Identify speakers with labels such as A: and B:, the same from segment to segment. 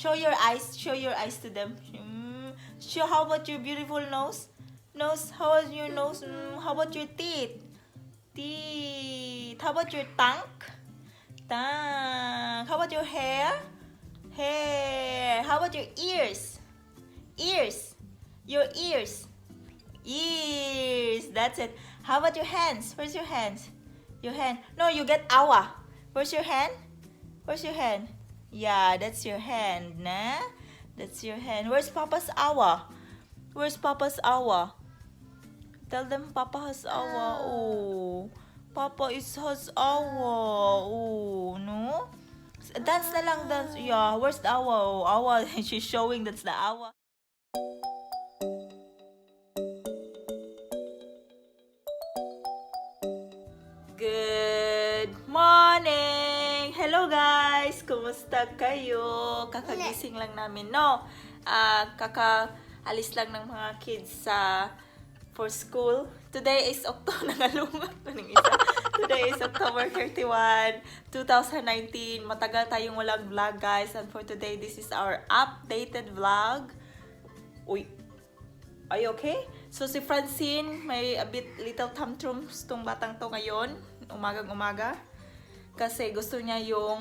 A: Show your eyes. Show your eyes to them. Show, how about your beautiful nose? Nose, how is your nose? How about your teeth? Teeth. How about your tongue? Tongue. How about your hair? Hair. How about your ears? Ears. Your ears. Ears. That's it. How about your hands? Where's your hands? Your hand. No, you get awa. Where's your hand? Where's your hand? Yeah, that's your hand, nah? That's your hand. Where's Papa's awa? Where's Papa's awa? Tell them Papa has awa. Oh, Papa has awa. Oh, no? Dance na lang, dance. Yeah, where's the awa? Oh, awa. She's showing that's the awa. Good morning! Hello guys! Kumusta kayo? Kakagising lang namin, no? Kakaalis lang ng mga kids for school. Today is October, Today is October 31, 2019. Matagal tayong walang vlog, guys. And for today, this is our updated vlog. Uy! Are you okay? So si Francine, may a bit little tantrums tong batang to ngayon, umagang-umaga. Kasi gusto niyang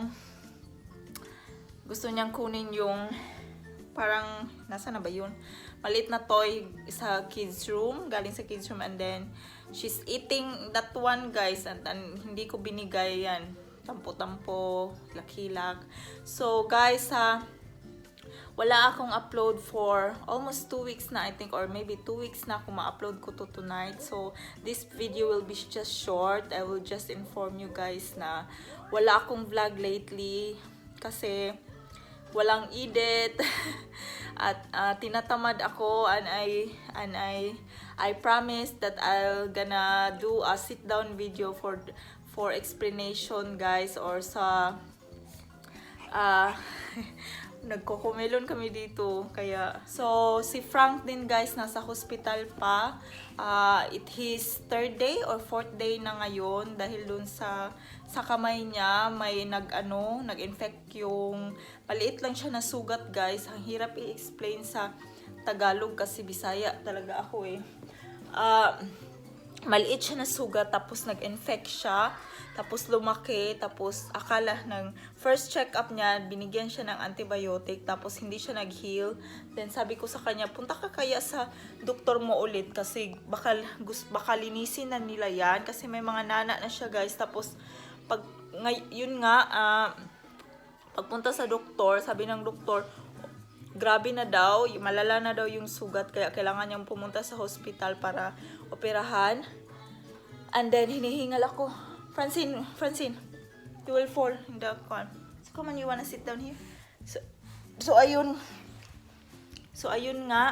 A: kunin yung parang, nasa na ba yun? Maliit na toy sa kids room, galing sa kids room, and then she's eating that one, guys, and hindi ko binigay yan. Tampo-tampo, lakilak. So guys, wala akong upload for almost 2 weeks na, I think, or maybe 2 weeks na kung ma-upload ko to tonight. So, this video will be just short. I will just inform you guys na wala akong vlog lately kasi walang edit at tinatamad ako, and I promise that I'll gonna do a sit down video for explanation, guys, or sa nagkokumelon kami dito, kaya so si Frank din, guys, nasa hospital pa. His 3rd day or 4th day na ngayon dahil dun sa kamay niya may nag-infect, yung maliit lang siya na sugat, guys. Ang hirap i-explain sa Tagalog kasi Bisaya talaga ako eh. Maliit siya na sugat, tapos nag-infect siya, tapos lumaki, tapos akala ng first check-up niya, binigyan siya ng antibiotic, tapos hindi siya nag-heal. Then sabi ko sa kanya, punta ka kaya sa doktor mo ulit kasi baka linisin na nila yan kasi may mga nana na siya, guys. Tapos pagpunta sa doktor, sabi ng doktor, grabe na daw, malala na daw yung sugat, kaya kailangan niyang pumunta sa hospital para operahan. And then hinihingal ako, Francine, you will fall in the car. So come on, you wanna sit down here? So ayun nga,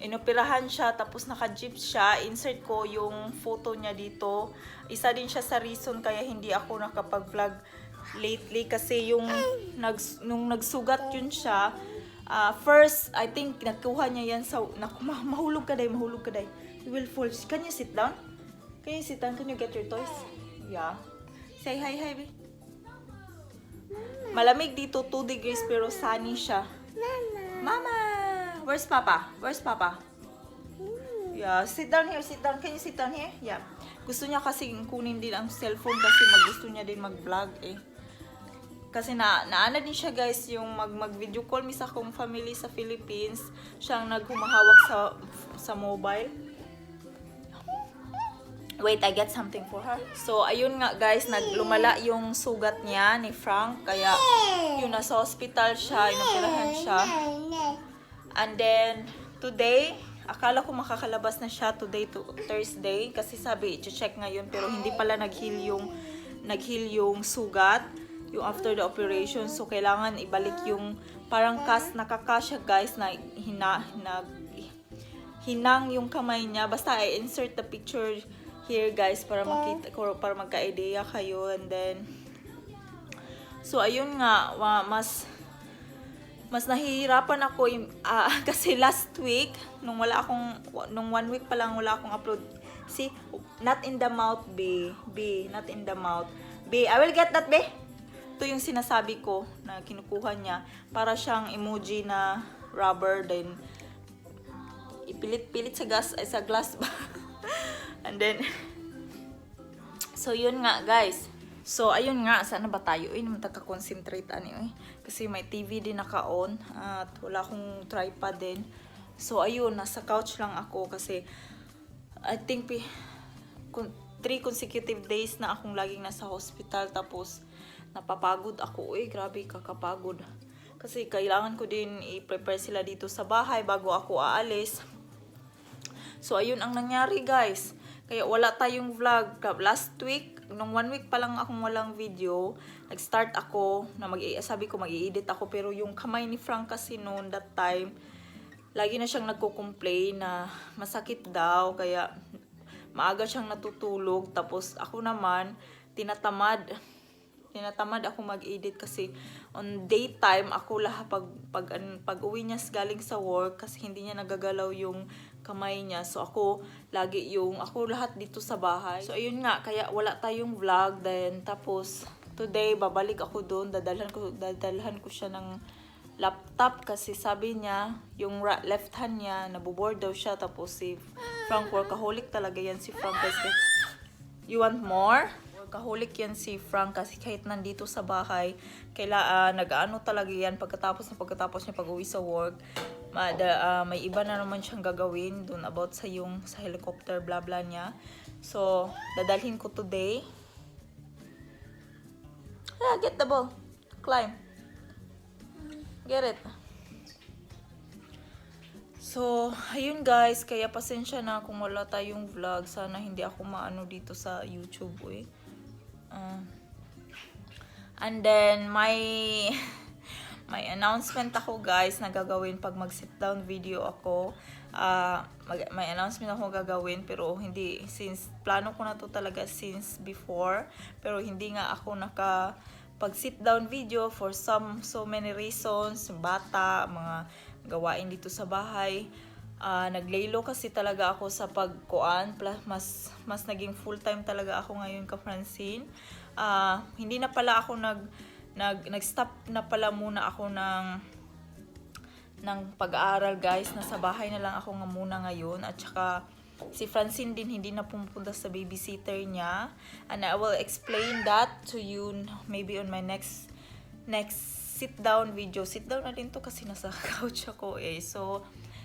A: inoperahan siya, tapos naka-jeep siya. Insert ko yung photo niya dito. Isa din siya sa reason kaya hindi ako nakapag-vlog lately kasi nung nagsugat yun siya, first I think nakuha niya yan sa mahulog ka day. You will fall. Can you sit down? Can you get your toys? Yeah. Say hi, baby. Malamig dito, 2 degrees, pero sunny siya. Mama! Where's Papa? Yeah, sit down. Can you sit down here? Yeah. Gusto niya kasi kunin din ang cellphone kasi gusto niya din mag-vlog eh. Kasi naana din siya, guys, yung mag-video call sa akong family sa Philippines. Siyang naghumahawak sa mobile. Wait, I get something for her. So, ayun nga, guys, lumala yung sugat niya ni Frank. Kaya, yun, nasa hospital siya, inoperahan siya. And then, today, akala ko makakalabas na siya today to Thursday. Kasi sabi, i-check ngayon, pero hindi pala nag-heal yung sugat. Yung after the operation. So, kailangan ibalik yung parang nakakasya, guys, na hinang yung kamay niya. Basta, I insert the picture here, guys, para makita ko, para magka-idea kayo. And then, so, ayun nga, mas nahihirapan ako kasi last week, nung 1 week pa lang wala akong upload. See, not in the mouth, B, not in the mouth. B, I will get that, B. ito yung sinasabi ko na kinukuha niya. Para siyang emoji na rubber, then ipilit-pilit sa glass ba. And then, so yun nga guys. So ayun nga, sana ba tayo? Naman taka-concentrate kasi may TV din naka-on at wala akong tripod din. So ayun, nasa couch lang ako kasi I think 3 consecutive days na akong laging nasa hospital, tapos napapagod ako. Grabe, kakapagod. Kasi kailangan ko din i-prepare sila dito sa bahay bago ako aalis. So, ayun ang nangyari guys. Kaya wala tayong vlog. Last week, nung 1 week pa lang akong walang video, nag-start ako, sabi ko mag-i-edit ako, pero yung kamay ni Frank kasi noon, that time, lagi na siyang nagko-complain na masakit daw, kaya maaga siyang natutulog. Tapos ako naman, tinatamad ako mag-edit kasi on daytime ako lahat pag uwi niya galing sa work, kasi hindi niya nagagalaw yung kamay niya. So ako lahat dito sa bahay. So ayun nga, kaya wala tayong vlog. Then tapos today babalik ako doon, dadalhan ko siya ng laptop kasi sabi niya yung left hand niya naboboard daw siya. Tapos si Frank, workaholic talaga yan si Frank kasi you want more? Workaholic yan si Frank kasi kahit nandito sa bahay, nag-ano talaga yan pagkatapos niya pag-uwi sa work. May iba na naman siyang gagawin dun about sa helicopter bla bla niya. So, dadalhin ko today. Get the ball. Climb. Get it. So, ayun guys, kaya pasensya na kung wala tayong vlog. Sana hindi ako maano dito sa YouTube and then may announcement ako guys na gagawin pag mag-sit down video ako. May announcement ako gagawin, pero hindi, since plano ko na to talaga since before, pero hindi nga ako pag sit down video for so many reasons. Bata, mga gawain dito sa bahay. Naglaylo kasi talaga ako sa pagkuan, plus mas naging full time talaga ako ngayon ka Francine. Hindi na pala ako nag-stop na pala muna ako ng pag-aaral guys. Nasa bahay na lang ako muna ngayon, at saka si Francine din hindi na pumunta sa babysitter niya, and I will explain that to you maybe on my next sit down video. Sit down na din to kasi nasa couch ako so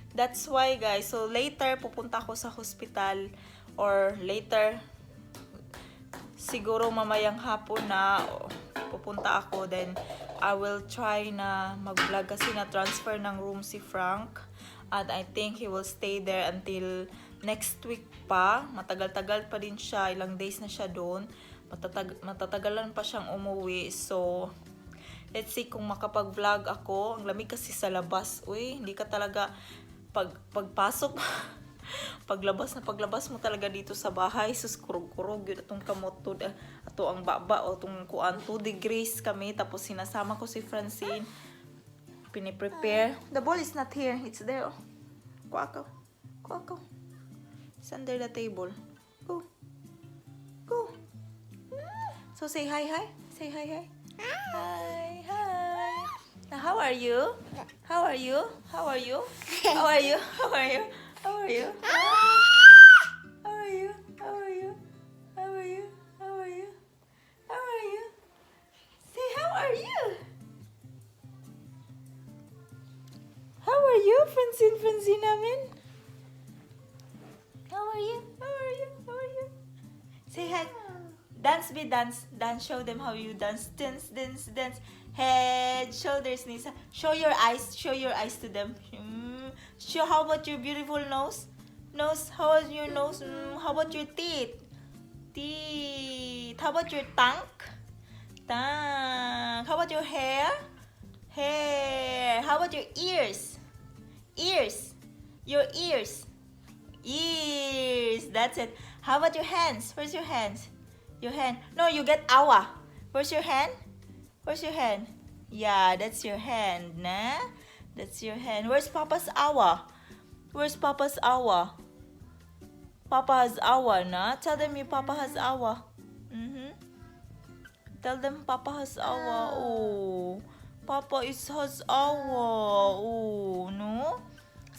A: that's why guys. So later pupunta ako sa hospital, or later siguro mamayang hapon na pupunta ako. Then I will try na mag-vlog kasi na-transfer ng room si Frank, and I think he will stay there until next week pa. Matagal-tagal pa din siya, ilang days na siya doon. Matatagalan pa siyang umuwi. So let's see kung makapag-vlog ako. Ang lamig kasi sa labas. Hindi ka talaga pagpasok paglabas mo talaga dito sa bahay, sus kurog-kurog yun atong kamot to, ato ang baba o itong kuan 2 degrees kami. Tapos sinasama ko si Francine, piniprepare. The ball is not here, it's there. Kuha ko, it's under the table. Go. So say hi. Hi. Now, how are you? Say, how are you? How are you, Francine namin? How are you? Say hi. Dance, dance. Show them how you dance. Dance. Head, shoulders, knees. Show your eyes to them. Show how about your beautiful nose? How about your nose? How about your teeth? How about your tongue? How about your hair? How about your ears? Your ears. That's it. How about your hands? Where's your hands? Your hand. No, you get awa. Where's your hand? Yeah, that's your hand, na? That's your hand. Where's Papa's awa? Papa has awa, na? Tell them your Papa has awa. Tell them Papa has awa. Oh. Papa has awa. Oh, no?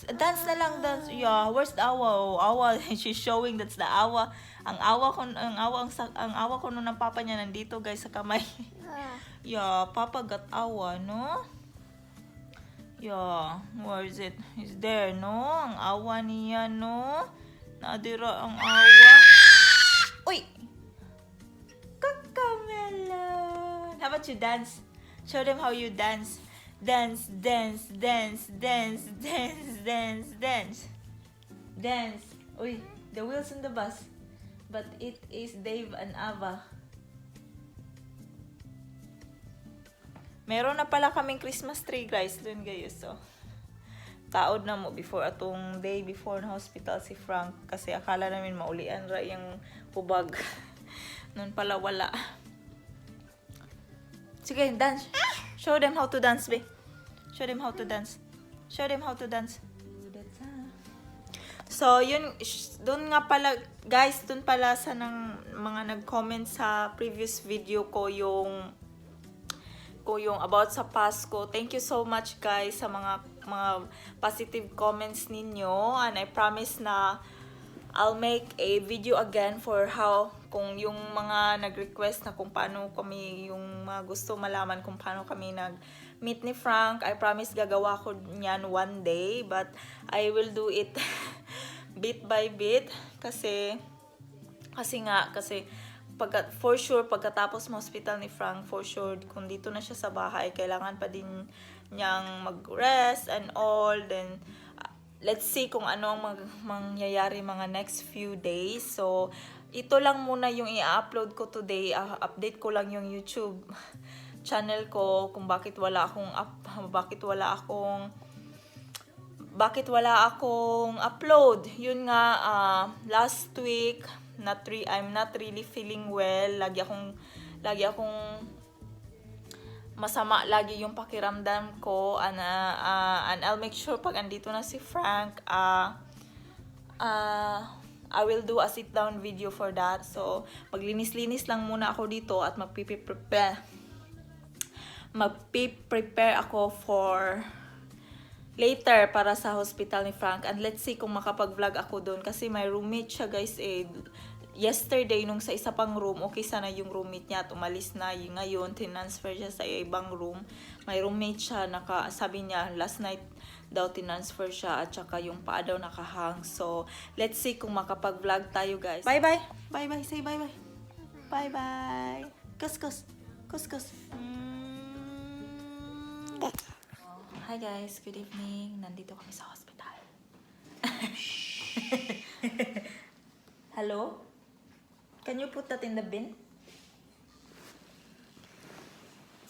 A: Dance na lang, dance. Yeah, where's the awa? Oh, awa. She's showing that's the awa. Ang awa ko nun ng papa niya nandito, guys, sa kamay. Yeah, Papa got awa, no? Yeah, where is it? It's there, no? Ang awa niya, no? Nadira ang awa. Uy! Kakamelon! How about you dance? Show them how you dance. Dance, dance, dance, dance, dance, dance, dance. Dance. Uy, the wheels on the bus. But it is Dave and Ava. Meron na pala kaming Christmas tree, guys, dun, guys. So, taod na mo before atong day before na hospital si Frank kasi akala namin maulian ra yung pubag. Nun pala wala. Sige, dance. Show them how to dance, be. Show them how to dance. Show them how to dance. So, yun, dun nga pala, guys, dun pala sa mga nag-comment sa previous video ko yung about sa Pasko. Thank you so much, guys, sa mga positive comments ninyo. And I promise na I'll make a video again for kung yung mga nag-request na kung paano kami, yung mga gusto malaman kung paano kami nag-meet ni Frank. I promise gagawa ko niyan one day. But I will do it bit by bit. Kasi for sure, pagkatapos mo hospital ni Frank, for sure, kung dito na siya sa bahay, kailangan pa din niyang mag-rest and all. Then, let's see kung ano ang mangyayari mga next few days. So, ito lang muna yung i-upload ko today. Update ko lang yung YouTube channel ko kung bakit wala akong upload. Yun nga, last week, I'm not really feeling well. Lagi akong masama lagi yung pakiramdam ko, and I'll make sure pag andito na si Frank, I will do a sit down video for that. So maglinis-linis lang muna ako dito at magpi-prepare ako for later para sa hospital ni Frank. And let's see kung makapag-vlog ako doon kasi may roommate siya, guys. Yesterday, nung sa isa pang room, okay sana yung roommate niya at umalis na. Yung ngayon, tinransfer siya sa ibang room. May roommate siya, sabi niya, last night daw tinransfer siya at saka yung paa daw nakahang. So, let's see kung makapag-vlog tayo, guys. Bye-bye! Bye-bye! Say bye-bye! Bye-bye! Kus-kus! Kus-kus! Hi guys, good evening. Nandito kami sa hospital. Hello? Can you put that in the bin?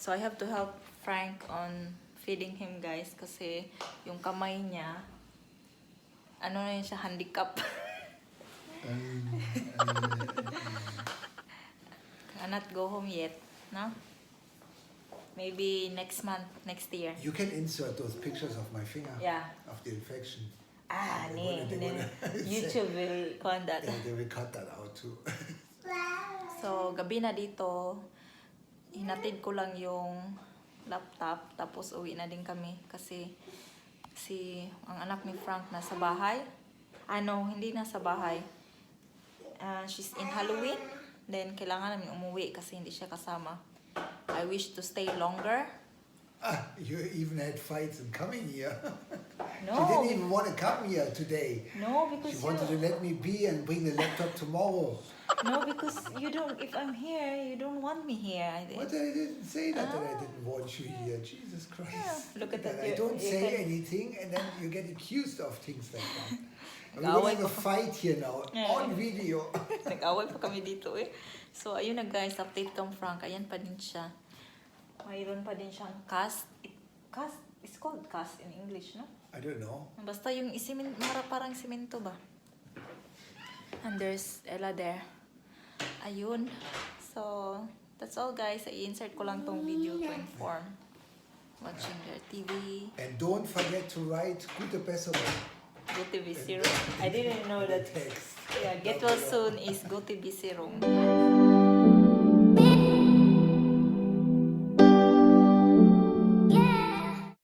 A: So I have to help Frank on feeding him, guys, kasi yung kamay niya, ano na yun siya, handicap. Cannot go home yet, no? Maybe next month, next year.
B: You can insert those pictures of my finger.
A: Yeah.
B: Of the infection.
A: YouTube will cut that.
B: Yeah, they will cut that out too.
A: So, gabi na dito, hinatid ko lang yung laptop, tapos uwi na din kami kasi ang anak ni Frank nasa bahay. Hindi nasa bahay. She's in Halloween. Then, kailangan namin umuwi kasi hindi siya kasama. I wish to stay longer.
B: You even had fights in coming here.
A: No.
B: She didn't even want to come here today.
A: No, because
B: she wanted to let me be and bring the laptop tomorrow.
A: No, because you don't. If I'm here, you don't want me here.
B: But I didn't say that I didn't want you here. Jesus Christ!
A: Yeah. Look at that.
B: I don't say anything, and then you get accused of things like that. We're gonna have a fight here now on video.
A: Nag-away pa kami dito eh. So ayun na, guys, update kang Frank. Ayan pa din siya. Mayroon pa din siyang cast. It's called cast in English, no?
B: I don't know.
A: Basta yung parang simento ba? And there's Ella there. Ayun. So, that's all, guys. I-insert ko lang tong video to inform. Watching their TV.
B: And don't forget to write Gute Besserung.
A: Gute Besserung. I didn't know that.
B: Text.
A: Yeah, get well soon is Gute Besserung.